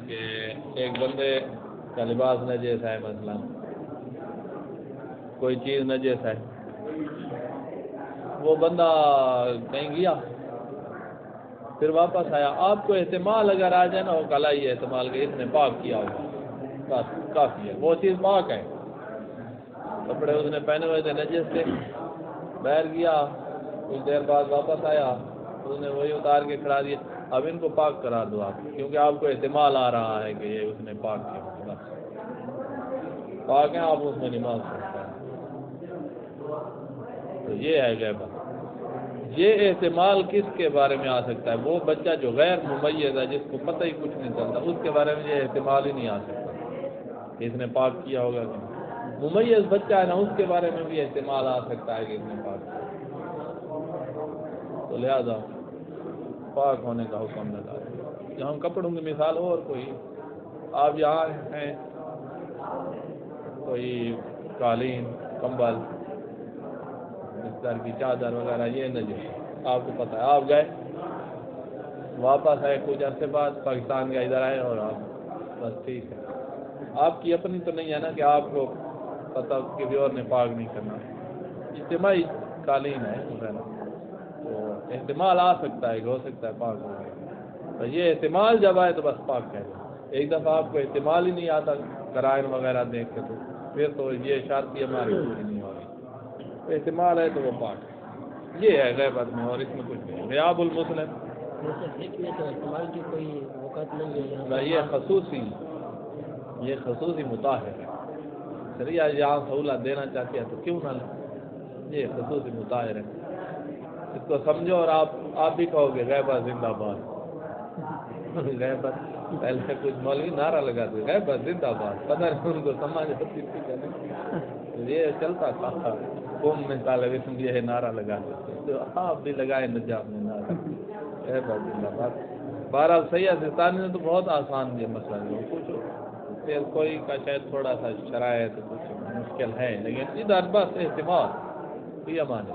کہ ایک بندے کا لباس نجس ہے، مثلا کوئی چیز نجس ہے، وہ بندہ کہیں گیا پھر واپس آیا، آپ کو احتمال اگر آ جائے نا وہ کل ہی احتمال کہ اس نے پاک کیا ہوگا، بس کافی ہے، وہ چیز پاک ہے، کپڑے اس نے پہنے ہوئے تھے نجس تھے، باہر گیا کچھ دیر بعد واپس آیا اس نے وہی اتار کے کھڑا دیا، اب ان کو پاک کرا دو آپ، کیونکہ آپ کو احتمال آ رہا ہے کہ یہ اس نے پاک کیا ہوگا، پاک ہے، آپ اس میں نماز پڑھتے ہیں، تو یہ ہے غیبت۔ یہ احتمال کس کے بارے میں آ سکتا ہے؟ وہ بچہ جو غیر ممیز ہے، جس کو پتہ ہی کچھ نہیں چلتا، اس کے بارے میں یہ احتمال ہی نہیں آ سکتا کہ اس نے پاک کیا ہوگا کہ نہیں۔ ممیز بچہ ہے نا، اس کے بارے میں بھی احتمال آ سکتا ہے کہ اس نے پاک کیا، تو لہذا پاک ہونے کا حکم لگا دیا۔ جہاں کپڑوں کی مثال اور کوئی، آپ یہاں ہیں کوئی قالین، کمبل، بستر کی چادر وغیرہ یہ نجس، آپ کو پتہ ہے، آپ گئے واپس آئے کچھ عرصے بعد پاکستان کا ادھر آئے اور آپ بس ٹھیک ہے، آپ کی اپنی تو نہیں ہے نا کہ آپ کو پتہ کسی اور نے پاک نہیں کرنا، اجتماعی قالین ہے وغیرہ، تو احتمال آ سکتا ہے کہ ہو سکتا ہے پاک ہو گیا، تو یہ احتمال جب آئے تو بس پاک کہہ دیں۔ ایک دفعہ آپ کو احتمال ہی نہیں آتا قرائن وغیرہ دیکھ کے، تو پھر تو یہ شرط ہی ہماری پوری نہیں ہوگی، احتمال ہے تو وہ پاک ہے، یہ ہے غیبت میں، اور اس میں کچھ نہیں۔ غیاب المسلم کوئی وقت نہیں ہے، یہ خصوصی مطہر ہے، شریعہ یہاں سہولت دینا چاہتی ہے تو کیوں نہ لیں، یہ خصوصی مطہر ہے، اس کو سمجھو، اور آپ بھی کہو گے غیبت زندہ باد، غیبت پہلے کچھ مولوی نعرہ لگاتے غیبت زندہ باد، پتہ نہیں ان کو سمجھ ہوتی تھی کہ نہیں، یہ چلتا تھا قوم میں طالب علم یہ نعرہ لگاتے تھے، تو آپ بھی لگائے نجاب نے نعرہ غیبت زندہ باد۔ بہرحال سید سستانی نے تو بہت آسان یہ مسئلہ جو کچھ پھر کوئی کا شاید تھوڑا سا شرائط کچھ مشکل ہے، لیکن ادھر بس اعتماد یہ مانے۔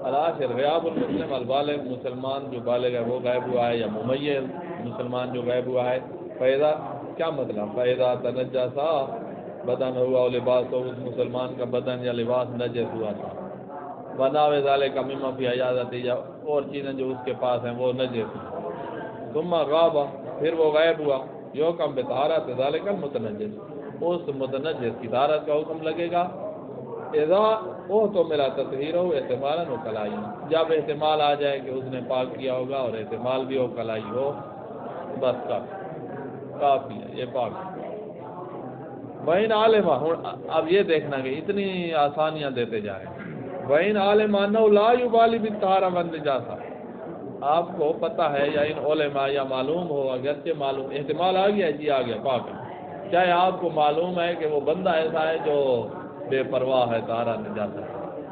العاشر غیاب المسلم البالغ، مسلمان جو بالغ ہے وہ غائب ہوا ہے، یا ممیز مسلمان جو غائب ہوا ہے، فیضا کیا مطلب، فیضا تنجسا بدن ہوا و لباس، تو اس مسلمان کا بدن یا لباس نجس ہوا تھا، بناوے ذالک مما فی حیاضتی، یا اور چیزیں جو اس کے پاس ہیں وہ نجس ہیں، ثم غاب، پھر وہ غائب ہوا، یحکم بطہارت ذالک المتنجس، اس متنجس کی طہارت کا حکم لگے گا، اذا وہ تو میرا تطہیر ہو احتمالاً و کلائی، جب احتمال آ جائے کہ اس نے پاک کیا ہوگا اور احتمال بھی ہو کلائی ہو، بس کافی ہے، یہ پاک ہے۔ وَإِنْ عَالِمَ، اب یہ دیکھنا کہ اتنی آسانیاں دیتے جا رہے ہیں، وَإِنْ عَالِمَ أَنَّهُ لَا يُبَالِي بِالطَّهَارَةِ وَالنِّجَاسَةِ، آپ کو پتہ ہے یا ان علماء یا معلوم ہو، اگرچہ معلوم احتمال آ گیا جی آ گیا پاک ہے، چاہے آپ کو معلوم ہے کہ وہ بندہ ایسا ہے جو بے پرواہ ہے طہارت نجاست،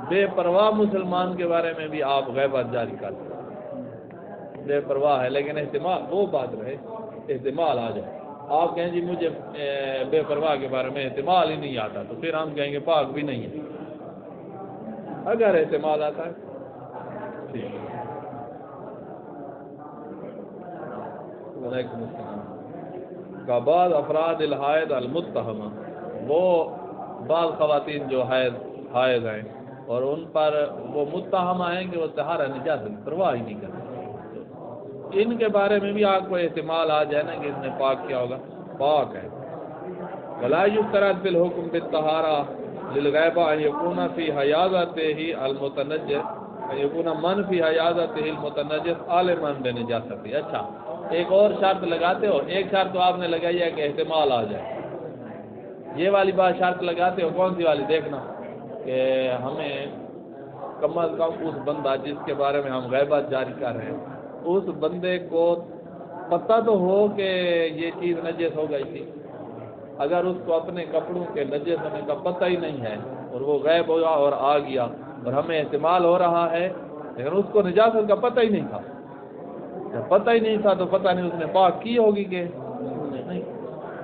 بے پرواہ مسلمان کے بارے میں بھی آپ غیبت جاری کر سکتے، بے پرواہ ہے لیکن احتمال وہ بات رہے، احتمال آ جائے، آپ کہیں جی مجھے بے پرواہ کے بارے میں احتمال ہی نہیں آتا، تو پھر ہم کہیں گے پاک بھی نہیں ہے، اگر احتمال آتا ہے ٹھیک ہے۔ وعلیکم السلام۔ کا بعض افراد الحائض المتہمہ، وہ بعض خواتین جو حائض ہیں اور ان پر وہ متہمہ ہیں کہ وہ طہارت نجاست کی پرواہ ہی نہیں کرتے، ان کے بارے میں بھی آپ کو احتمال آ جائے نا کہ اس نے پاک کیا ہوگا، پاک ہے۔ ولا یشترط فی الحکم بالطہارہ للغیبہ ان یکون فی حیاضتہ المتنجس، ان یکون من فی حیاضتہ المتنجس عالما بنجاستہ، اچھا ایک اور شرط لگاتے ہو، ایک شرط تو آپ نے لگائی ہے کہ احتمال آ جائے، یہ والی بات شرط لگاتے ہو، کون سی والی دیکھنا، کہ ہمیں کم از کم اس بندہ جس کے بارے میں ہم غیبت جاری کر رہے ہیں، اس بندے کو پتہ تو ہو کہ یہ چیز نجس ہو گئی تھی، اگر اس کو اپنے کپڑوں کے نجس ہونے کا پتہ ہی نہیں ہے اور وہ غائب ہوا اور آ گیا اور ہمیں احتمال ہو رہا ہے لیکن اس کو نجاست کا پتہ ہی نہیں تھا، جب پتہ ہی نہیں تھا تو پتہ نہیں اس نے پاک کی ہوگی کہ نہیں،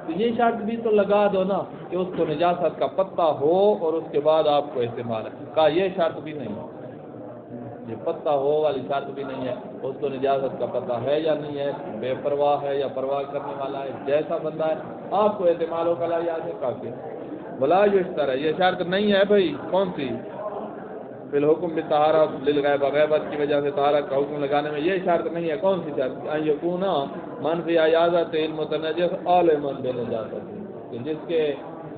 تو یہ شرط بھی تو لگا دو نا کہ اس کو نجاست کا پتہ ہو اور اس کے بعد آپ کو احتمال ہے، کہا یہ شرط بھی نہیں، یہ پتہ ہو والی شرط بھی نہیں ہے، اس کو نجاست کا پتہ ہے یا نہیں ہے، بے پرواہ ہے یا پرواہ کرنے والا ہے، جیسا بندہ ہے آپ کو احتمال ہو کلا یاد ہے کافی بلا جو اس طرح یہ شرط نہیں ہے بھائی کون سی فی الحکم بطہارت للغیبہ غیبت کی وجہ سے طہارت کا حکم لگانے میں یہ شرط نہیں ہے، کون سی شرط ان یکون من فی عیاضت المتنجس عالما بنجاست کہ جس کے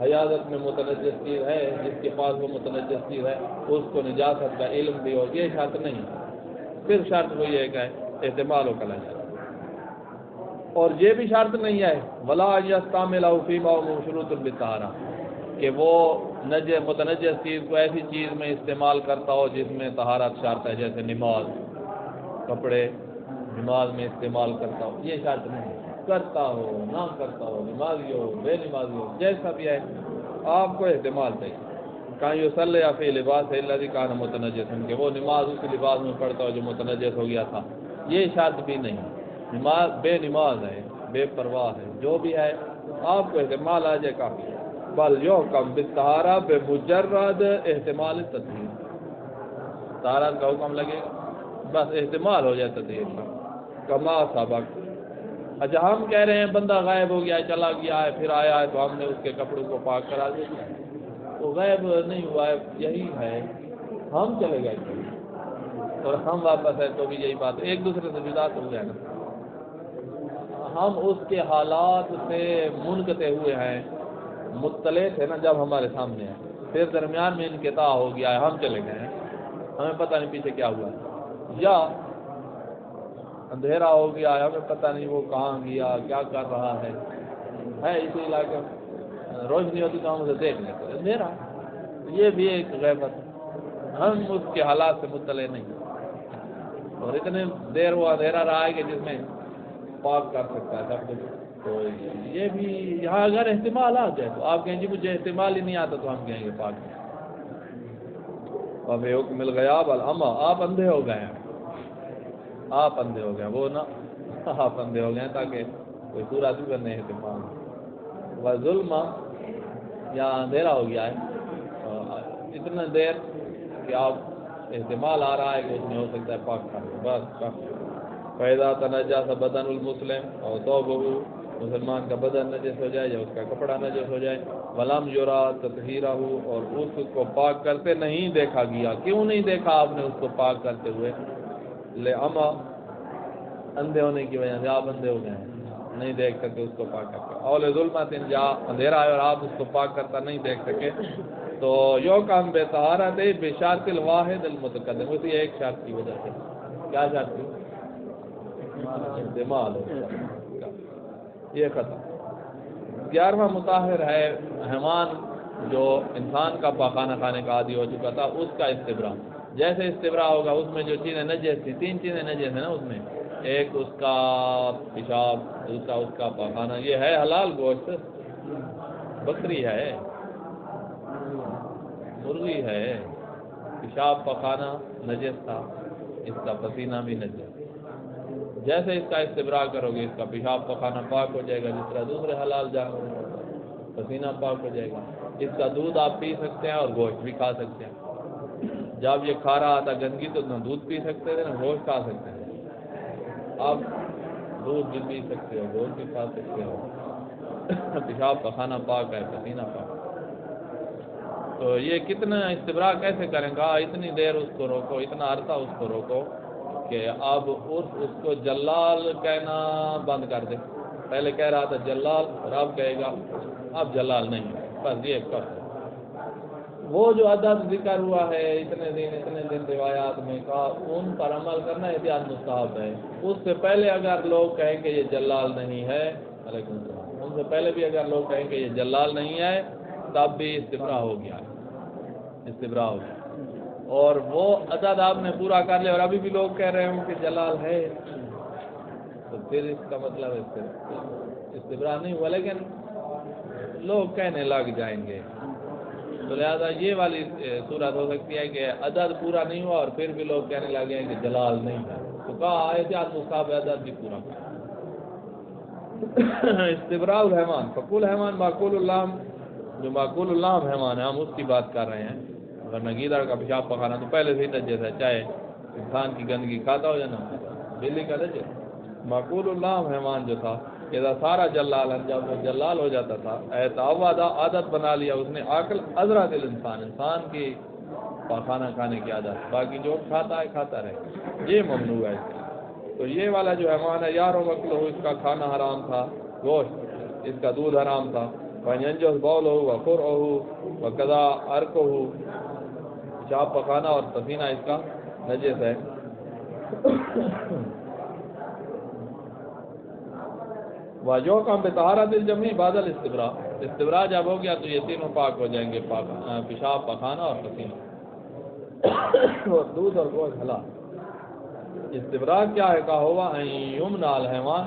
حیاضت میں متنجس چیز ہے، جس کے پاس وہ متنجس چیز ہے اس کو نجاست کا علم بھی ہو، یہ شرط نہیں ہے، پھر شرط وہی ہے کہ احتمال ہو کلا جائے اور یہ بھی شرط نہیں ہے ولا یستعمل فیما مشروط بالطہارہ کہ وہ متنجس چیز کو ایسی چیز میں استعمال کرتا ہو جس میں طہارت شرط ہے، جیسے نماز، کپڑے نماز میں استعمال کرتا ہو، یہ شرط نہیں کرتا ہو نہ کرتا ہو، نمازی ہو بے نمازی ہو، جیسا بھی ہے آپ کو احتمال چاہیے کہیں یصلی فی لباس الذی کان متنجسا کہ وہ نماز اس لباس میں پڑھتا ہو جو متنجس ہو گیا تھا، یہ شرط بھی نہیں، نماز بے نماز ہے، بے پرواہ ہے، جو بھی ہے آپ کو احتمال آ جائے کافی بل یحکم بالطہارہ بمجرد احتمال تطہیر، طہارت کا حکم لگے گا بس احتمال ہو جائے تطہیر کا کما سبق۔ اچھا ہم کہہ رہے ہیں بندہ غائب ہو گیا ہے، چلا گیا ہے، پھر آیا ہے تو ہم نے اس کے کپڑوں کو پاک کرا دیا، تو غائب نہیں ہوا ہے یہی ہے، ہم چلے گئے اور ہم واپس آئے تو بھی یہی بات، ایک دوسرے سے جدا تو ہو جائے نا، ہم اس کے حالات سے منقطع ہوئے ہیں، مطلع تھے نا جب ہمارے سامنے ہیں، پھر درمیان میں انقطاع ہو گیا ہے، ہم چلے گئے ہیں، ہمیں پتہ نہیں پیچھے کیا ہوا ہے، یا اندھیرا ہو گیا ہے، ہمیں پتہ نہیں وہ کہاں گیا کیا کر رہا ہے اسی علاقے میں، روشنی ہوتی تو ہم اسے دیکھ لیتے، اندھیرا یہ بھی ایک غیبت ہے، ہم اس کے حالات سے مطلع نہیں، اور اتنے دیر وہ اندھیرا رہا ہے کہ جس میں پاک کر سکتا ہے سب کچھ، تو یہ بھی یہاں اگر احتمال آ جائے تو آپ کہیں جی مجھے احتمال ہی نہیں آتا تو ہم کہیں گے پاک ہے، اب حکم الغیاب العمی، آپ اندھے ہو گئے ہیں، آپ اندھے ہو گئے وہ نا آپ اندھے ہو گئے تاکہ کوئی سورہ بھی کرنے احتمال و ظلم یا اندھیرا ہو گیا ہے اتنا دیر کہ آپ احتمال آ رہا ہے کہ اس میں ہو سکتا ہے پاک کر لو بس فیضا تنجس بدن المسلم اور ثوبہ مسلمان کا بدن نجس ہو جائے یا اس کا کپڑا نجس ہو جائے ولم یرا تطہیرہ اور اس کو پاک کرتے نہیں دیکھا گیا، کیوں نہیں دیکھا آپ نے اس کو پاک کرتے ہوئے لعما اندھے ہونے کی وجہ سے، آپ اندھے ہو گئے ہیں نہیں دیکھ سکے اس کو پاک کرتے، اول ظلمت جا اندھیرا ہے اور آپ اس کو پاک کرتا نہیں دیکھ سکے تو یو کام بے طہارت بشرط الواحد المتقدم، اسی ایک شرط کی وجہ سے، کیا شرط تھی؟ احتمال یہ ختم۔ 11واں مطہر ہے حیوان جو انسان کا پاخانہ کھانے کا عادی ہو چکا تھا، اس کا استبراء، جیسے استبراء ہوگا اس میں جو چیزیں نجس تھی، 3 چیزیں نجس ہیں نا اس میں، ایک اس کا پیشاب، دوسرا اس کا پاخانہ، یہ ہے حلال گوشت، بکری ہے، مرغی ہے، پیشاب پاخانہ نجس تھا، اس کا پسینہ بھی نجس، جیسے اس کا استبراء کرو گے اس کا پیشاب پاخانہ پاک ہو جائے گا، جس طرح دوسرے حلال جانور پسینہ پاک ہو جائے گا، اس کا دودھ آپ پی سکتے ہیں اور گوشت بھی کھا سکتے ہیں، جب یہ کھا رہا تھا گندگی تو نہ دودھ پی سکتے تھے نہ گوشت کھا سکتے ہیں، آپ دودھ بھی پی سکتے ہو گوشت بھی کھا سکتے ہو، پیشاب پاخانہ پاک ہے، پسینہ پاک، تو یہ کتنا استبراء کیسے کریں گا، اتنی دیر اس کو روکو، اتنا عرصہ اس کو روکو کہ اب اس کو جلال کہنا بند کر دے، پہلے کہہ رہا تھا جلال اور اب کہے گا اب جلال نہیں، بس یہ کر وہ جو عدد ذکر ہوا ہے اتنے دن روایات میں کا ان پر عمل کرنا احتیاط مستحب ہے، اس سے پہلے اگر لوگ کہیں کہ یہ جلال نہیں ہے، علیکم السلام، ان سے پہلے بھی اگر لوگ کہیں کہ یہ جلال نہیں ہے تب بھی استبراء ہو گیا ہے، استبراء ہو گیا، اور وہ عدد آپ نے پورا کر لیا اور ابھی بھی لوگ کہہ رہے ہوں کہ جلال ہے تو پھر اس کا مطلب استبراء نہیں ہوا، لیکن لوگ کہنے لگ جائیں گے، تو لہذا یہ والی صورت ہو سکتی ہے کہ عدد پورا نہیں ہوا اور پھر بھی لوگ کہنے لگے ہیں کہ جلال نہیں ہے، تو کہا احتیاط مصاب عدد بھی پورا استبراء الحیوان، فقول حیوان معقول اللام، جو معقول اللام حیوان ہے ہم اس کی بات کر رہے ہیں، اگر نگیدڑ کا پیشاب پخانا تو پہلے سے ہی نجس ہے، چاہے انسان کی گندگی کھاتا ہو یا نہ کھاتا، بلی کا رجل معقول اللہ حیوان جو تھا اذا سارا جلال، جب وہ جلال ہو جاتا تھا، اے تعودا عادت بنا لیا اس نے، عقل ازرات الانسان، انسان کی پاخانہ کھانے کی عادت، باقی جو کھاتا ہے کھاتا رہے، یہ ممنوع ہے۔ تو یہ والا جو حیوان ہے یارو وکل ہو، اس کا کھانا حرام تھا، گوشت، اس کا دودھ حرام تھا، فینجوز بول ہو وقر ہو وقضا ارک ہو، پیشاب پخانا اور پسینہ اس کا نجس ہے۔ واجو کام بے طہارت الجمی بعد الاستبراء، استبراء جب ہو گیا تو یہ تینوں پاک ہو جائیں گے، پیشاب پخانا اور پسینہ، اور دودھ اور گوشت حلال۔ استبراء کیا ہے؟ کہا ہوا یمنع الحیوان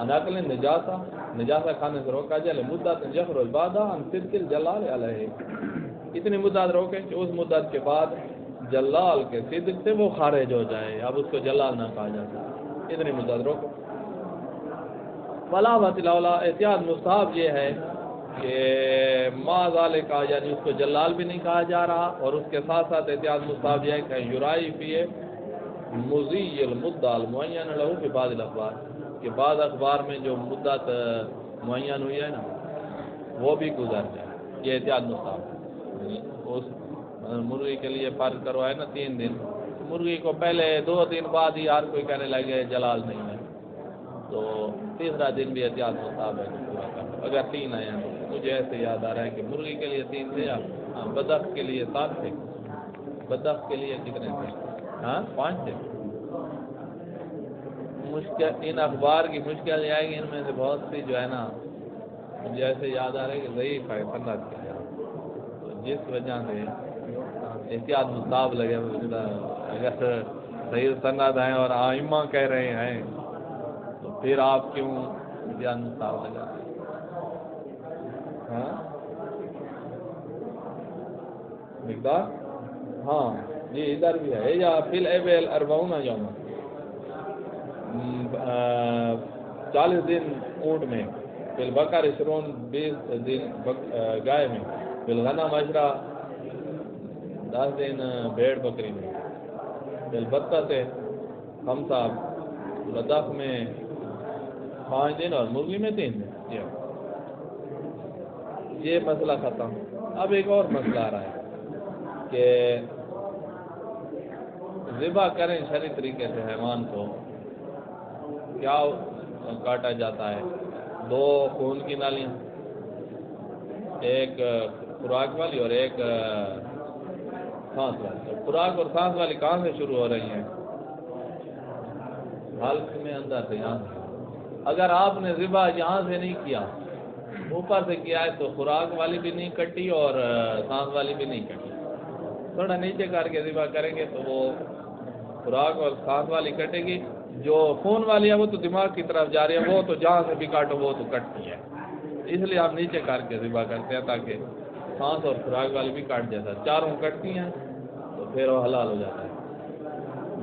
عن اکل نجاسہ، نجاسہ کھانے سے روکا جائے، مدت یخرج بعد عن صدق الجلال علیہ، اتنی مدت روکیں کہ اس مدت کے بعد جلال کے صدق سے وہ خارج ہو جائے، اب اس کو جلال نہ کہا جاتا، اتنی مدت روکو۔ فلا وطلا، احتیاط مستحب یہ ہے کہ ما ذالک، یعنی اس کو جلال بھی نہیں کہا جا رہا، اور اس کے ساتھ ساتھ احتیاط مستحب یہ ہے کہ یرائی فیہ مضی المدہ المعین لہو فی بعض الاخبار، کہ بعض اخبار میں جو مدت معین ہوئی ہے نا وہ بھی گزر جائے، یہ احتیاط مستحب ہے۔ اس مرغی کے لیے فرض کرو ہے نا 3 دن، مرغی کو پہلے 2 دن بعد ہی ہر کوئی کہنے لگے جلال نہیں ہے، تو تیسرا دن بھی احتیاط مستحب ہے کہ پورا کرو، اگر 3 آئے ہیں تو مجھے ایسے یاد آ رہا ہے کہ مرغی کے لیے 3 تھے، یا بدخ کے لیے 7 تھے، بدخ کے لیے کتنے تھے؟ 5 تھے۔ مشکل ان اخبار کی مشکل یہ آئے گی، ان میں سے بہت سی جو ہے نا مجھے ایسے یاد آ رہا ہے کہ ضعیف ہے سند کے، تو جس وجہ سے احتیاط مستحب لگے، اگر صحیح سند ہیں اور ائمہ کہہ رہے ہیں تو پھر آپ کیوں احتیاط مستحب لگا؟ مقدار ہاں جی ادھر بھی ہے، یا فی الابل 40 یوم، 40 دن اونٹ میں، فی البقر 20 دن گائے میں، فی الغنم 10 دن بھیڑ بکری میں، فی البتہ سے 5، بدخ میں 5 دن اور مرغی میں 3 دن۔ یہ مسئلہ ختم۔ اب ایک اور مسئلہ آ رہا ہے کہ ذبح کریں شرعی طریقے سے حیوان کو، کیا کاٹا جاتا ہے؟ 2 خون کی نالیاں، ایک خوراک والی اور ایک سانس والی۔ خوراک اور سانس والی کہاں سے شروع ہو رہی ہیں؟ حلق میں اندر سے، یہاں سے۔ اگر آپ نے ذبح یہاں سے نہیں کیا، اوپر سے کیا ہے، تو خوراک والی بھی نہیں کٹی اور سانس والی بھی نہیں کٹی، تھوڑا نیچے کر کے ذبح کریں گے تو وہ خوراک اور سانس والی کٹے گی، جو خون والی ہے وہ تو دماغ کی طرف جا رہی ہے، وہ تو جہاں سے بھی کاٹو وہ تو کٹتی ہے، اس لیے آپ نیچے کر کے ذبح کرتے ہیں تاکہ سانس اور خوراک والی بھی کٹ جاتا ہے، چاروں کٹتی ہیں تو پھر وہ حلال ہو جاتا ہے۔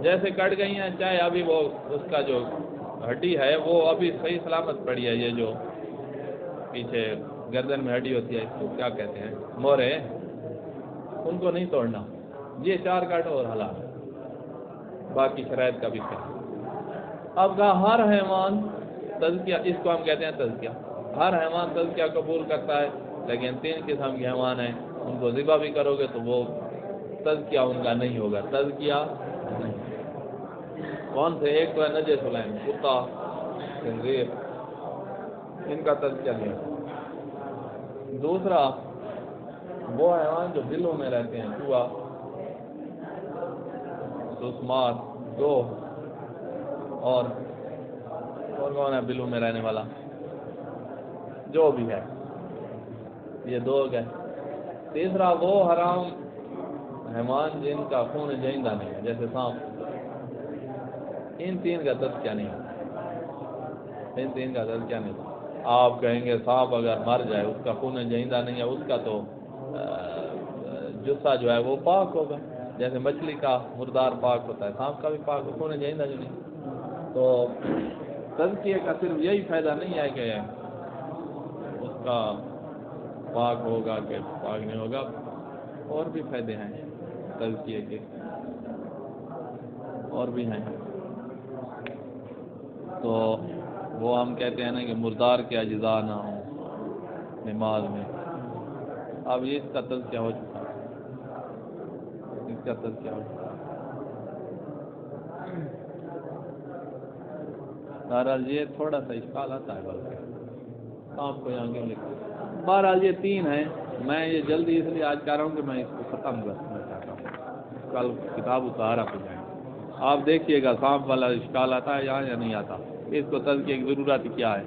جیسے کٹ گئی ہیں، چاہے ابھی وہ اس کا جو ہڈی ہے وہ ابھی صحیح سلامت پڑی ہے، یہ جو پیچھے گردن میں ہڈی ہوتی ہے اس کو کیا کہتے ہیں، مورے، ان کو نہیں توڑنا، یہ 4 کاٹو اور حلال، باقی شرائط کا بھی خیال۔ اب کہا ہر حیوان تزکیہ، اس کو ہم کہتے ہیں تزکیہ، ہر حیوان تزکیہ قبول کرتا ہے، لیکن 3 قسم کے حیوان ہیں، ان کو ذبح بھی کرو گے تو وہ تزکیہ ان کا نہیں ہوگا، تزکیہ نہیں۔ کون سے؟ ایک تو ہے نجس العین، کتا، خنزیر، ان کا تزکیہ نہیں ہوگا۔ دوسرا وہ حیوان جو بلوں میں رہتے ہیں، چوہا، سوسمار، گو، اور کون ہے بلوں میں رہنے والا، جو بھی ہے، یہ 2 ہو گئے۔ تیسرا وہ حرام حیوان جن کا خون جہیندہ نہیں ہے، جیسے سانپ، ان 3 کا تزکیہ نہیں ہوتا، ان 3 کا تزکیہ نہیں ہوتا۔ آپ کہیں گے سانپ اگر مر جائے، اس کا خون جہیندہ نہیں ہے، اس کا تو جثہ جو ہے وہ پاک ہوگا، جیسے مچھلی کا مردار پاک ہوتا ہے، سانپ کا بھی پاک ہوگا، خون جہیندہ جو نہیں۔ تو تزکیے کا صرف یہی فائدہ نہیں ہے کہ اس کا پاک ہوگا کہ پاک نہیں ہوگا، اور بھی فائدے ہیں تزکیے کے۔ اور بھی ہیں تو وہ ہم کہتے ہیں نا کہ مردار کے اجزاء نہ ہوں نماز میں. اب یہ اس کا تذکیہ ہو چکا ہے, اس کا تذکیہ ہو چکا ہے. بہرحال یہ تھوڑا سا اشکال آتا ہے بلکہ آپ کو یہاں کے لکھ. بہرحال یہ 3 ہیں. میں یہ جلدی اس لیے آج کہہ رہا ہوں کہ میں اس کو ختم کرنا چاہتا ہوں, کل کتاب طہارہ پہ جائیں. آپ دیکھیے گا سانپ والا اشکال آتا ہے یہاں یا نہیں آتا, اس کو تذکیے کی ضرورت کیا ہے.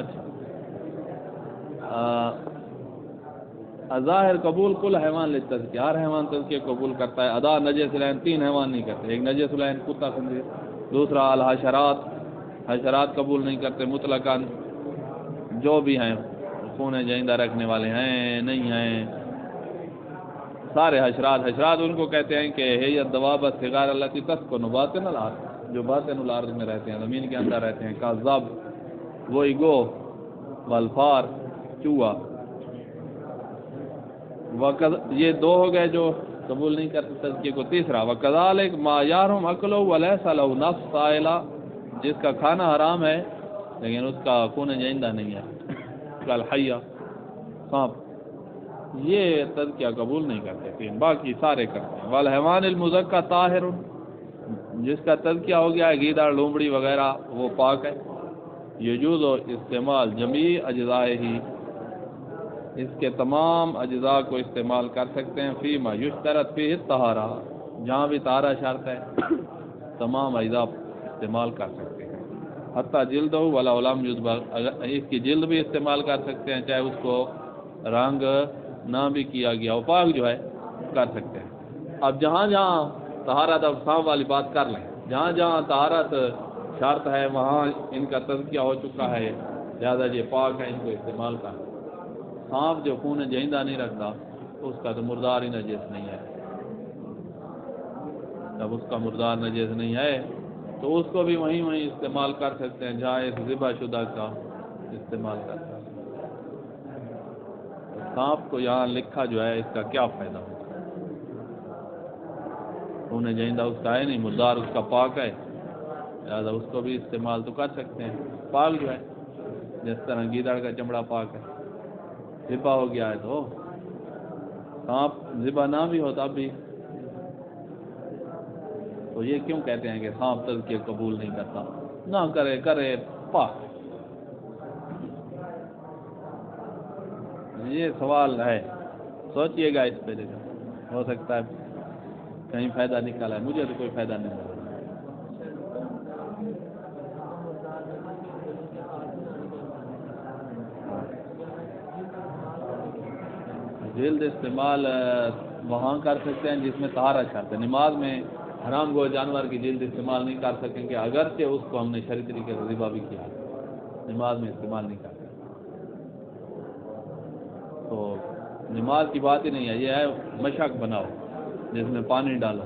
اچھا, ظاہر قبول کل حیوان للتذکیہ, ہر حیوان تذکیہ قبول کرتا ہے. ادا نجس العین 3 حیوان نہیں کرتے. ایک نجس العین کتا خنزیر, دوسرا الحشرات, حشرات قبول نہیں کرتے مطلقاً, جو بھی ہیں خون جائندہ رکھنے والے ہیں نہیں ہیں, سارے حشرات. حشرات ان کو کہتے ہیں کہ ہے الدواب الصغار التي تسكن باطن الارض, جو باطن الارض میں رہتے ہیں, زمین کے اندر رہتے ہیں. کاذب وہی گو, والفار چوہا. یہ 2 ہو گئے جو قبول نہیں کرتے تذکیے کو. تیسرا وکذالک ما یحرم اکلہ ولیس لہ نفس صائلہ, جس کا کھانا حرام ہے لیکن اس کا خون جائندہ نہیں ہے, کالحیہ سانپ, یہ تذکیہ قبول نہیں کرتے. باقی سارے کرتے ہیں. والحیوان المزکى طاہر, جس کا تذکیہ ہو گیا ہے گیدڑ لومڑی وغیرہ وہ پاک ہے. یجوز استعمال جمیع اجزائے ہی, اس کے تمام اجزاء کو استعمال کر سکتے ہیں. فیما یشترط فیہ الطہارہ, جہاں بھی طہارہ شرط ہے تمام اجزاء استعمال کر سکتے ہیں. حتیٰ جلد ہو ولا لم یذبح, اس کی جلد بھی استعمال کر سکتے ہیں چاہے اس کو رنگ نہ بھی کیا گیا ہو, پاک جو ہے کر سکتے ہیں. اب جہاں جہاں طہارت, اب صاحب والی بات کر لیں, جہاں جہاں طہارت شرط ہے وہاں ان کا تذکیہ ہو چکا ہے, لہٰذا یہ پاک ہے, ان کو استعمال کر. سانپ جو خون جائندہ نہیں رکھتا اس کا تو مردار ہی نجس نہیں ہے. جب اس کا مردار نجس نہیں ہے تو اس کو بھی وہیں استعمال کر سکتے ہیں جہاں اس ذبح شدہ کا استعمال کرتا ہے. سانپ کو یہاں لکھا جو ہے اس کا کیا فائدہ ہوگا, خون جائندہ اس کا ہے نہیں, مردار اس کا پاک ہے, لہٰذا اس کو بھی استعمال تو کر سکتے ہیں. پاک جو ہے جس طرح گیدڑ کا چمڑا پاک ہے, ذبح ہو گیا ہے تو سانپ ذبح نہ بھی ہوتا بھی. تو یہ کیوں کہتے ہیں کہ سانپ تذکیہ قبول نہیں کرتا, نہ کرے کرے پاک. یہ سوال ہے, سوچئے گا اس پہ, ہو سکتا ہے کہیں فائدہ نکالا ہے. مجھے تو کوئی فائدہ نہیں ملا. جلد استعمال وہاں کر سکتے ہیں جس میں طہارت شرط ہے. نماز میں حرام گو جانور کی جلد استعمال نہیں کر سکیں گے, اگرچہ اس کو ہم نے شرعی طریقے سے ذبح بھی کیا, نماز میں استعمال نہیں کرتے. تو نماز کی بات ہی نہیں ہے, یہ ہے مشق بناؤ جس میں پانی ڈالو.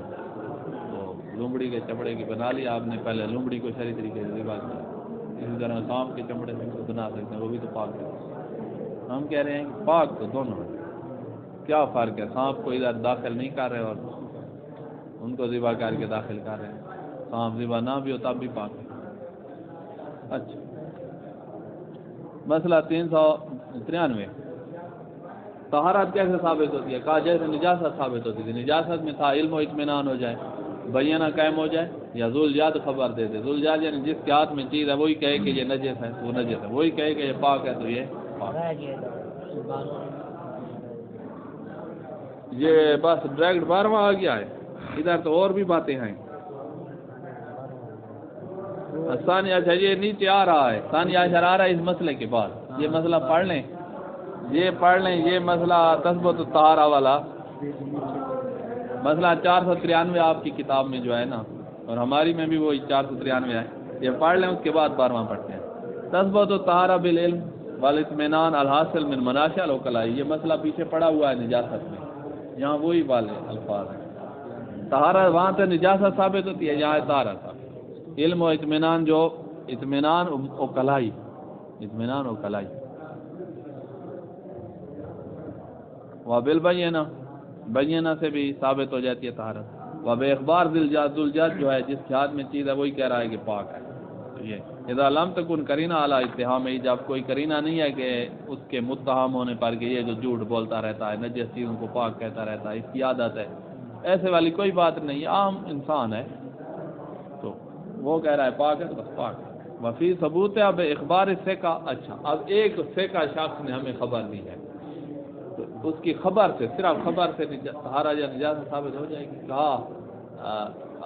تو لومڑی کے چمڑے کی بنا لی آپ نے, پہلے لومڑی کو شرعی طریقے سے ذبح کیا. اسی طرح سانپ کے چمڑے سے کو بنا سکتے ہیں, وہ بھی تو پاک ہے. ہم کہہ رہے ہیں کہ پاک تو دونوں ہیں. کیا فرق ہے, سانپ کو ادھر داخل نہیں کر رہے اور ان کو ذبح کر کے داخل کر رہے ہیں. سانپ ذبح نہ بھی ہو تب بھی پاک ہے. اچھا, مسئلہ 393, طہارت کیسے ثابت ہوتی ہے؟ کہا جیسے نجاست ثابت ہوتی تھی. نجاست میں تھا علم و اطمینان ہو جائے, بینہ قائم ہو جائے, یا ذوالجاد خبر دے دے. ذوالجاد یعنی جس کے ہاتھ میں چیز ہے وہی کہے کہ یہ نجس ہے تو وہ نجس ہے, وہی کہے کہ یہ پاک ہے تو یہ پاک ہے. یہ بس ڈائریکٹ 12واں آ گیا ہے, ادھر تو اور بھی باتیں ہیں. ثانی عشر یہ نیچے آ رہا ہے, ثانی عشر آ رہا ہے اس مسئلے کے بعد. یہ مسئلہ پڑھ لیں, یہ پڑھ لیں. یہ مسئلہ تثبت الطہارہ والا مسئلہ 493 آپ کی کتاب میں جو ہے نا, اور ہماری میں بھی وہی 493 ہے. یہ پڑھ لیں, اس کے بعد 12واں پڑھتے ہیں. تثبت الطہارہ بالعلم والاطمینان الحاصل من مناشا الوکلاء. یہ مسئلہ پیچھے پڑا ہوا ہے نجاست میں, یہاں وہی والے الفاظ ہیں. طہارت وہاں سے نجاست ثابت ہوتی ہے, یہاں طہارت ثابت. علم و اطمینان جو اطمینان و کلائی, اطمینان و کلائی. وابل بینہ, بینہ سے بھی ثابت ہو جاتی ہے طہارت. و بے اخبار ذوالجاد جو ہے جس کے ہاتھ میں چیز ہے وہی کہہ رہا ہے کہ پاک ہے. تو یہ اذا لم تکن قرینہ علی اتہام، جب کوئی قرینہ نہیں ہے کہ اس کے متہم ہونے پر کہ یہ جو جھوٹ بولتا رہتا ہے، نجس چیزوں کو پاک کہتا رہتا ہے، اس کی عادت ہے، ایسے والی کوئی بات نہیں، عام انسان ہے تو وہ کہہ رہا ہے پاک ہے تو بس پاک ہے. وفی ثبوت ہے اب اخبار سے کا. اچھا، اب ایک سے کا شخص نے ہمیں خبر دی ہے تو اس کی خبر سے، صرف خبر سے طہارت یا نجاست ثابت ہو جائے گی. کہا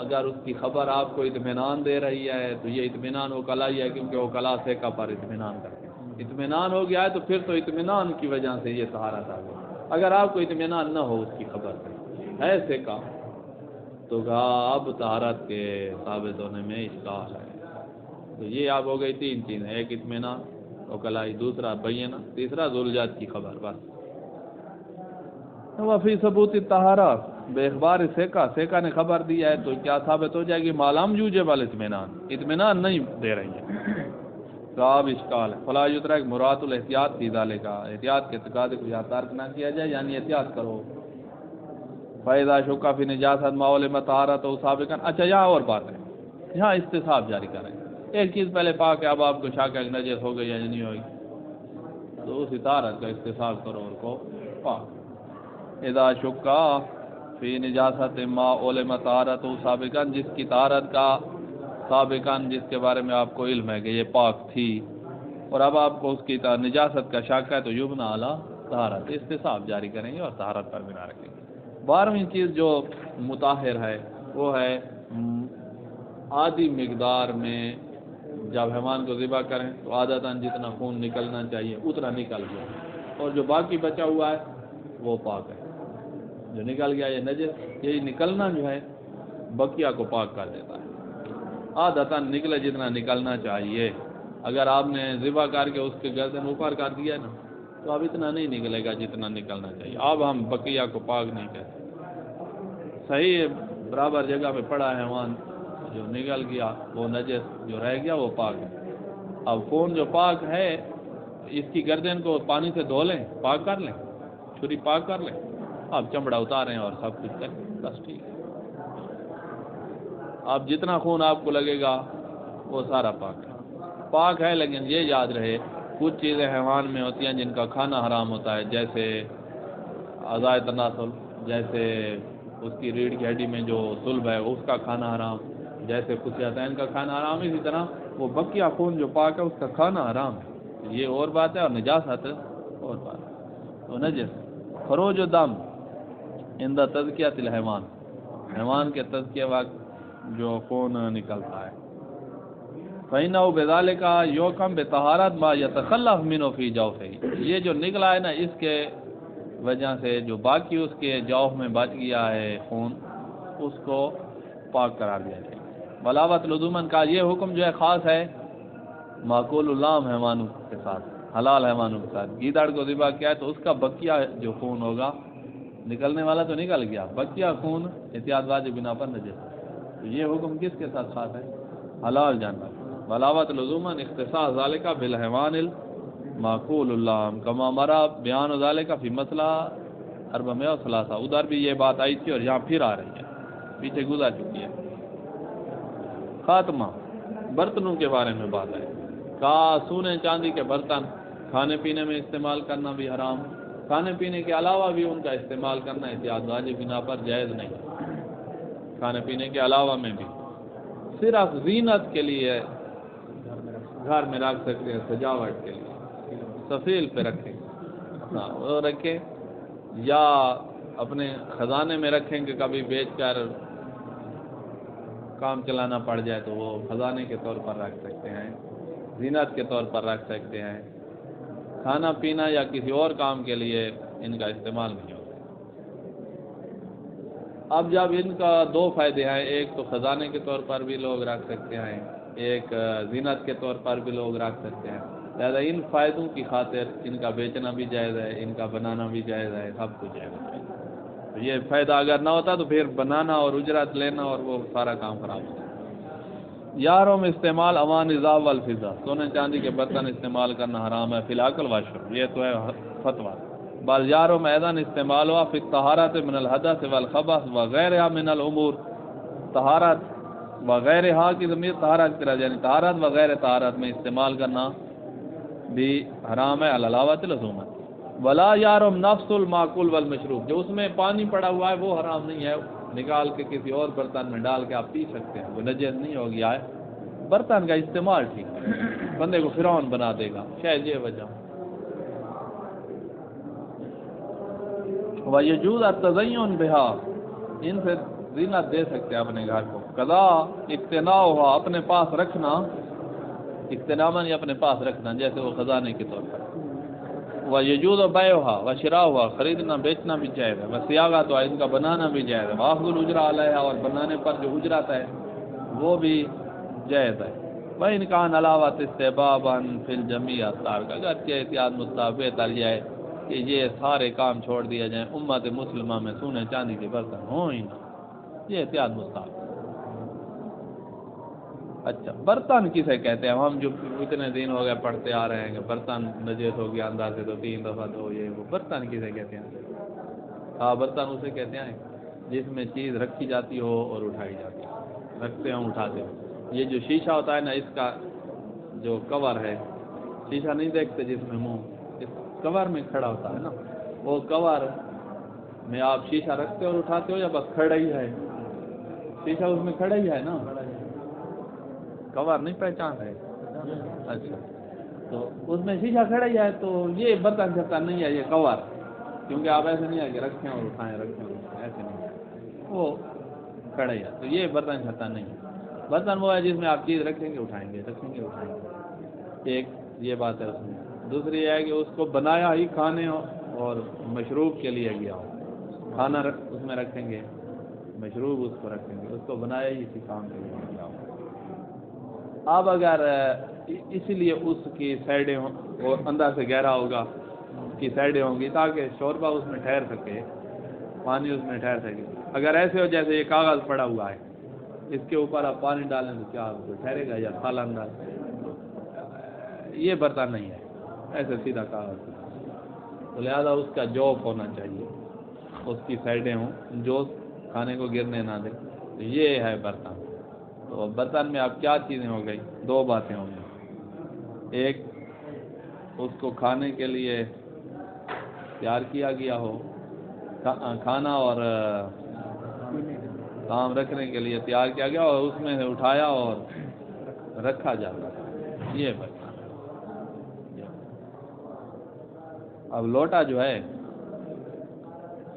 اگر اس کی خبر آپ کو اطمینان دے رہی ہے تو یہ اطمینان وکلا ہی ہے، کیونکہ وکلا سے کا پر اطمینان کرتے ہیں. اطمینان ہو گیا ہے تو پھر تو اطمینان کی وجہ سے یہ طہارت آ گئی. اگر آپ کو اطمینان نہ ہو اس کی خبر سے ہے سے کا، تو کہا اب طہارت کے ثابت ہونے میں اشکال ہے. تو یہ اب ہو گئی تین چیزیں، ایک اطمینان وکلائی، دوسرا بینہ، تیسرا ذوالجاد کی خبر. بس وفی ثبوت طہارت بے اخبار سیکا نے خبر دی ہے تو کیا ثابت ہو جائے گی؟ معلوم یوجب اطمینان نہیں دے رہی ہے. صاحب اشکال ہے. فلا یترک مراد الاحتیاط فی ذلک، احتیاط کے تقاضے کو یہاں ترک نہ کیا جائے، یعنی احتیاط کرو. فاذا شک فی نجاست ما علم طہارت سابقا. اچھا یہاں اور بات ہے، یہاں استصحاب جاری کریں. ایک چیز پہلے پاک ہے، اب آپ کو شک ہے کہ نجس ہو گئی یا نہیں ہوئی، تو اسی طہارت کا استصحاب کرو اور کو پاک. اذا شکا فی نجاست ما علم طہارت سابقا، جس کی طہارت کا سابقا جس کے بارے میں آپ کو علم ہے کہ یہ پاک تھی، اور اب آپ کو اس کی نجاست کا شک ہے، تو یبنا علی طہارت، استصحاب جاری کریں گے اور طہارت پر بنا رکھیں گے. 12ویں چیز جو مطہر ہے وہ ہے آدھی مقدار میں جب حیوان کو ذبح کریں تو عادتاً جتنا خون نکلنا چاہیے اتنا نکل گیا، اور جو باقی بچا ہوا ہے وہ پاک ہے. جو نکل گیا یہ نجس، یہی نکلنا جو ہے بقیہ کو پاک کر دیتا ہے. عادتاً نکلے جتنا نکلنا چاہیے. اگر آپ نے ذبح کر کے اس کے گردن اوپر کر دیا نا تو اب اتنا نہیں نکلے گا جتنا نکلنا چاہیے. اب ہم بقیہ کو پاک نہیں کہتے. صحیح ہے، برابر جگہ پہ پڑا ہے حیوان، جو نکل گیا وہ نجس، جو رہ گیا وہ پاک ہے. اب خون جو پاک ہے اس کی گردن کو پانی سے دھو لیں، پاک کر لیں، چھری پاک کر لیں، آپ چمڑا اتاریں اور سب کچھ کریں، بس ٹھیک ہے. اب جتنا خون آپ کو لگے گا وہ سارا پاک ہے. لیکن یہ یاد رہے کچھ چیزیں حیوان میں ہوتی ہیں جن کا کھانا حرام ہوتا ہے، جیسے اعضائے تناسل، جیسے اس کی ریڑھ کی ہڈی میں جو صلب ہے اس کا کھانا حرام، جیسے خصیتین کا کھانا حرام. اسی طرح وہ بقیہ خون جو پاک ہے اس کا کھانا حرام ہے. یہ اور بات ہے، اور نجاست اور بات ہے. تو نجس خروج و دم عند تزکیۃ الحیوان، حیوان کے تزکیہ وقت جو خون نکلتا ہے، فإنه بذلك یوکم بطہارت ما یتخلف منه فی جوفہ، یہ جو نکلا ہے نا اس کے وجہ سے جو باقی اس کے جوف میں بچ گیا ہے خون، اس کو پاک قرار دیا جائے. بلاوت لزومن کا یہ حکم جو ہے خاص ہے معقول اللام حیوانوں کے ساتھ، حلال حیوانوں کے ساتھ. گیدڑ کو ذبح کیا ہے تو اس کا بقیہ جو خون ہوگا، نکلنے والا تو نکل گیا، بقیہ خون احتیاط واجب بنا پر نجس. تو یہ حکم کس کے ساتھ خاص ہے؟ حلال جانور. بلاوت لزومن اختصاص ذالک بالحیوان المعقول اللام کما مرا بیان ذالک فی مسئلہ 433. ادھر بھی یہ بات آئی تھی اور یہاں پھر آ رہی ہے، پیچھے گزر چکی ہے. خاتمہ برتنوں کے بارے میں بات ہے. کہا سونے چاندی کے برتن کھانے پینے میں استعمال کرنا بھی حرام، کھانے پینے کے علاوہ بھی ان کا استعمال کرنا احتیاط واجب بنا پر جائز نہیں. کھانے پینے کے علاوہ میں بھی صرف زینت کے لیے گھر میں رکھ سکتے ہیں، سجاوٹ کے لیے سفیل پہ رکھیں، ہاں وہ رکھیں، یا اپنے خزانے میں رکھیں کہ کبھی بیچ کر کام چلانا پڑ جائے تو وہ خزانے کے طور پر رکھ سکتے ہیں، زینت کے طور پر رکھ سکتے ہیں. کھانا پینا یا کسی اور کام کے لیے ان کا استعمال نہیں ہوتا. اب جب ان کا دو فائدے ہیں، ایک تو خزانے کے طور پر بھی لوگ رکھ سکتے ہیں، ایک زینت کے طور پر بھی لوگ رکھ سکتے ہیں، لہذا ان فائدوں کی خاطر ان کا بیچنا بھی جائز ہے، ان کا بنانا بھی جائز ہے، سب کچھ جائز ہے. تو یہ فائدہ اگر نہ ہوتا تو پھر بنانا اور اجرت لینا اور وہ سارا کام خراب ہوتا. یاروں استعمال اوان نظام والفضہ، سونے چاندی کے برتن استعمال کرنا حرام ہے. فی العقل واشر، یہ تو ہے فتویٰ. بل یارم ایدن استعمال ہوا فی الطہارت من الحدث والخبث وغیرہ من الامور، طہارت وغیرہ کی ضمیر طہارت کی راجع، یعنی طہارت وغیرہ طہارت میں استعمال کرنا بھی حرام ہے، علاوۃ العزومت۔ ولا یارم نفس الماکول والمشروب، جو اس میں پانی پڑا ہوا ہے وہ حرام نہیں ہے، نکال کے کسی اور برتن میں ڈال کے آپ پی سکتے ہیں، وہ نجس نہیں ہو گیا ہے، برتن کا استعمال ٹھیک ہے، بندے کو فرعون بنا دے گا، شاید یہ وجہ۔ وَيَجُوزُ التَّزَيُّنُ بِهَا، ان سے زینت دے سکتے ہیں اپنے گھر کو۔ قضا اقتناء ہوا، اپنے پاس رکھنا، اقتناء یا اپنے پاس رکھنا، جیسے وہ خزانے کے طور پر۔ وَيَجُوزُ بَيْعُهَا، وَشِرَاؤُهَا، خریدنا بیچنا بھی جائز ہے، وَصِيَاغَتُهَا، ان کا بنانا بھی جائز ہے، وَأَخْذُ الْأُجْرَةِ عَلَيْهَا، اور بنانے پر جو اجرت ہے وہ بھی جائز ہے۔ وَإِنْ كَانَ عَلَاوَةِ اسْتِحْبَابًا فِي الْجَمِيعِ التَّرْكَ، اگرچہ احتیاط مستحب بہتر یہ ہے کہ یہ سارے کام چھوڑ دیا جائیں، امت مسلمہ میں سونے چاندی کے برتن ہوں ہی نہ، یہ احتیاط مستحب۔ اچھا، برتن کسے کہتے ہیں؟ ہم جو اتنے دن ہو گئے پڑھتے آ رہے ہیں کہ برتن نجس ہو گیا اندر سے تو 3 دفعہ دھو، یہ وہ برتن کسے کہتے ہیں؟ ہاں، برتن اسے کہتے ہیں جس میں چیز رکھی جاتی ہو اور اٹھائی جاتی ہو، رکھتے ہوں اٹھاتے ہوں۔ یہ جو شیشہ ہوتا ہے نا، اس کا جو کور ہے، شیشہ نہیں دیکھتے جس میں منہ اس کور میں کھڑا ہوتا ہے نا، وہ کور میں آپ شیشہ رکھتے اور اٹھاتے ہو یا بس کھڑا ہی ہے؟ شیشہ اس میں کھڑا ہی ہے نا، کور نہیں پہچان رہے؟ اچھا، تو اس میں شیشہ کھڑا ہی ہے، تو یہ برتن شرتن نہیں ہے، یہ کور، کیونکہ آپ ایسے نہیں ہے کہ رکھیں اور اٹھائیں، رکھیں اور اٹھائیں، ایسے نہیں ہے، وہ کھڑا ہی ہے، تو یہ برتن شرتن نہیں ہے۔ برتن وہ ہے جس میں آپ چیز رکھیں گے اٹھائیں گے، رکھیں گے اٹھائیں گے، ایک یہ بات ہے اس میں۔ دوسری یہ ہے کہ اس کو بنایا ہی کھانے اور مشروب کے لیے گیا ہو، کھانا اس میں رکھیں گے، مشروب اس کو رکھیں گے، اس کو بنایا ہی اسی کام کے لیے گیا ہو۔ اب اگر اس لیے اس کی سائڈیں ہوں اور اندر سے گہرا ہوگا، اس کی سائڈیں ہوں گی تاکہ شوربہ اس میں ٹھہر سکے، پانی اس میں ٹھہر سکے۔ اگر ایسے ہو جیسے یہ کاغذ پڑا ہوا ہے، اس کے اوپر آپ پانی ڈالیں تو کیا ٹھہرے گا یا تھال اندر؟ یہ برتن نہیں ہے، ایسے سیدھا کاغذ، تو لہذا اس کا جوف ہونا چاہیے، اس کی سائڈیں ہوں جو کھانے کو گرنے نہ دے، تو یہ ہے برتن۔ تو برتن میں اب کیا چیزیں ہو گئی؟ 2 باتیں ہو گئی، ایک اس کو کھانے کے لیے تیار کیا گیا ہو، کھانا اور کام رکھنے کے لیے تیار کیا گیا اور اس میں سے اٹھایا اور رکھا جاتا ہے، یہ برتن۔ اب لوٹا جو ہے،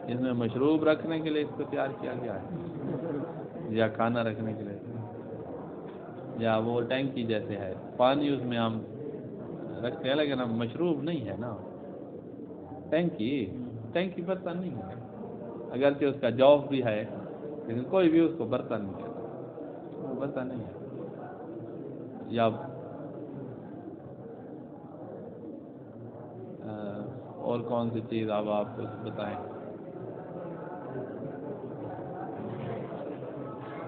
اس میں مشروب رکھنے کے لیے اس کو تیار کیا گیا ہے یا کھانا رکھنے کے لیے، یا وہ ٹینکی جیسے ہے، پانی اس میں ہم رکھتے ہیں لیکن اب مشروب نہیں ہے نا، ٹینکی برتن نہیں ہے، اگرچہ اس کا جوف بھی ہے لیکن کوئی بھی اس کو برتن نہیں کہتا، وہ برتن نہیں ہے۔ یا اور کون سی چیز اب آپ کچھ بتائیں؟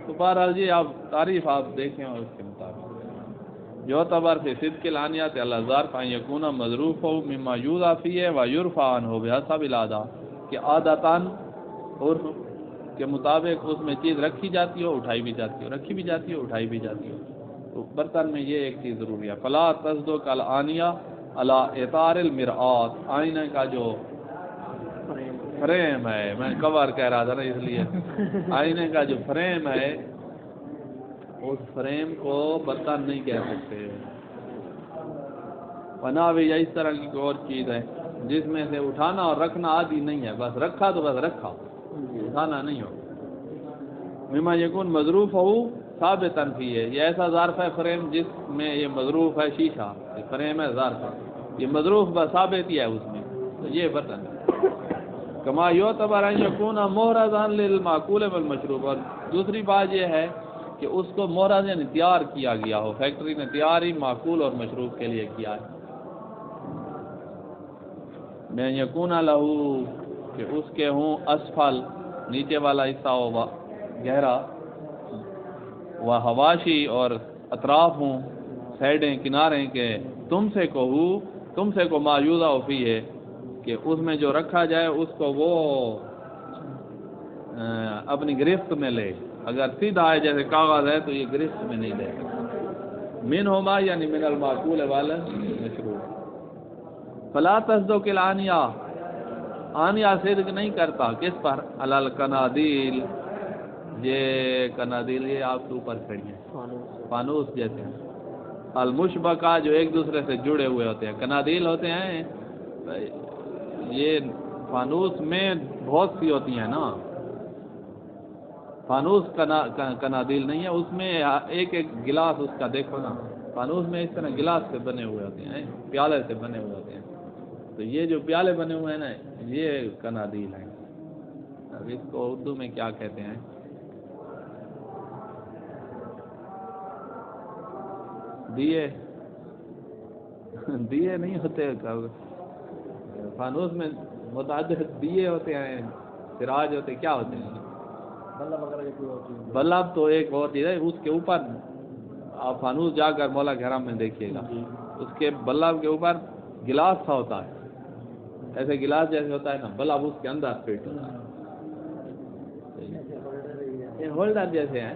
تو بہرحال جی آپ تعریف آپ دیکھیں اور اس کے مطابق جو تبر سے صدق الانیات الازار کا یکون مضروف ہو مما یوضع فیہ و یرفع عنہ بحسب العادہ، کہ عادتاً عرف کے مطابق اس میں چیز رکھی جاتی ہو، اٹھائی بھی جاتی ہو، رکھی بھی جاتی ہو، اٹھائی بھی جاتی ہو۔ تو برتن میں یہ ایک چیز ضروری ہے، فلا تصدق الانیہ علی اطار المرآت، آئینہ کا جو فریم ہے، میں کور کہہ رہا تھا نا اس لیے، آئینے کا جو فریم ہے اس فریم کو برتن نہیں کہہ سکتے، بنا بھی اس طرح کی کوئی اور چیز ہے جس میں سے اٹھانا اور رکھنا عادی نہیں ہے، بس رکھا تو بس رکھا، اٹھانا نہیں ہو۔ مما یکون مضروف ہو ثابتاً فی ہے، یہ ایسا ظرف ہے فریم جس میں یہ مضروف ہے، شیشہ یہ فریم ہے، ظرف ہے، یہ مضروف بس ثابت ہی ہے اس میں، تو یہ برتن ہے۔ کما یعتبر ان یکون محرزا للمأکول والمشروب، اور دوسری بات یہ ہے کہ اس کو محرز یعنی تیار کیا گیا ہو، فیکٹری نے تیار ہی معقول اور مشروب کے لیے کیا ہے۔ میں یکون لہو، کہ اس کے ہوں اسفل نیچے والا حصہ ہو گہرا، و حواشی اور اطراف ہوں سائڈیں کناریں کے، تم سے کو ما یوضع فیہ، کہ اس میں جو رکھا جائے اس کو وہ اپنی گرفت میں لے. اگر سیدھا ہے جیسے کاغذ ہے تو یہ گرفت میں نہیں لے سکتا. من ہوما یعنی من المعقول والا مشروع. فلا تصدق الانیا، آنیا صدق نہیں کرتا کس پر؟ علال کنادیل، یہ کنادیل یہ آپ کے اوپر کھڑی ہیں فانوس جیسے ہیں. المشبکہ جو ایک دوسرے سے جڑے ہوئے ہوتے ہیں. کنادیل ہوتے ہیں یہ فانوس میں بہت سی ہوتی ہیں نا. فانوس کنادیل نہیں ہے، اس میں ایک ایک گلاس اس کا دیکھو نا. فانوس میں اس طرح گلاس سے بنے ہوئے ہوتے ہیں، پیالے سے بنے ہوئے ہوتے ہیں. تو یہ جو پیالے بنے ہوئے ہیں نا یہ کنادیل ہیں. اب اس کو اردو میں کیا کہتے ہیں؟ دیے. دیے نہیں ہوتے. فانوس میں متعدد دیے ہوتے ہیں، سراج ہوتے، کیا ہوتے ہیں؟ بلب تو ایک اور چیز ہے. اس کے اوپر آپ فانوس جا کر مولا گھرام میں دیکھیے گا، اس کے بلب کے اوپر گلاس تھا ہوتا ہے، ایسے گلاس جیسے ہوتا ہے نا، بلب اس کے اندر فٹ ہوتا ہے. یہ ہولڈر جیسے ہیں،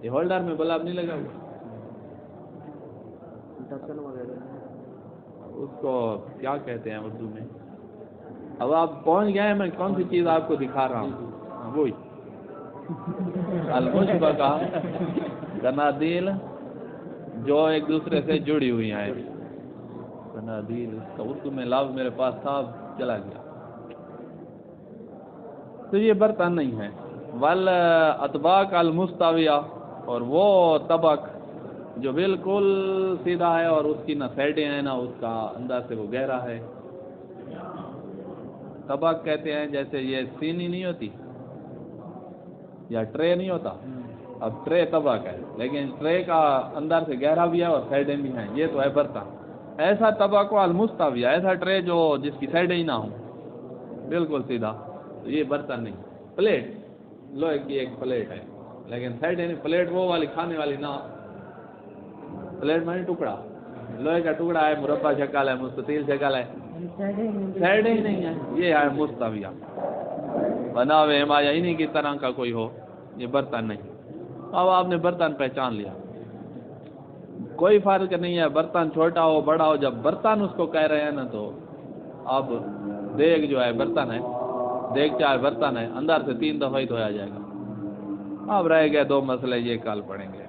یہ ہولڈر میں بلب نہیں لگا ہوا. اس کو کیا کہتے ہیں اردو میں؟ اب آپ پہنچ گئے ہیں، میں کون سی چیز آپ کو دکھا رہا ہوں وہی المشبکہ کنادیل جو ایک دوسرے سے جڑی ہوئی ہیں. کنادیل اس کا اردو میں لفظ میرے پاس تھا چلا گیا. تو یہ برتن نہیں ہے. والاطباق المستویہ، اور وہ طبق جو بالکل سیدھا ہے اور اس کی نہ سائڈیں ہیں نہ اس کا اندر سے وہ گہرا ہے. طبق کہتے ہیں جیسے یہ سینی نہیں ہوتی یا ٹرے نہیں ہوتا. اب ٹرے طبق ہے لیکن ٹرے کا اندر سے گہرا بھی ہے اور سائڈیں بھی ہیں. یہ تو ہے برتن. ایسا طبق المستویہ، ایسا ٹرے جو جس کی سائڈیں ہی نہ ہوں، بالکل سیدھا، تو یہ برتن نہیں. پلیٹ، لوہے کی ایک پلیٹ ہے لیکن سائڈیں نہیں. پلیٹ وہ والی کھانے والی نہ، پلیٹ میں ٹکڑا، لوہے کا ٹکڑا ہے، مربع شکل ہے، مستطیل شکل ہے، سائڈیں ہی نہیں ہے. یہ ہے مستویہ. بناوے ہمارا انہی کی طرح کا کوئی ہو، یہ برتن نہیں. اب آپ نے برتن پہچان لیا، کوئی فرق نہیں ہے برتن چھوٹا ہو بڑا ہو. جب برتن اس کو کہہ رہے ہیں نا تو اب دیگ جو ہے برتن ہے، دیگ چاہے برتن ہے، اندر سے 3 دفعہ ہی دھویا جائے گا. اب رہ گئے 2 مسئلے، یہ کل پڑھیں گے.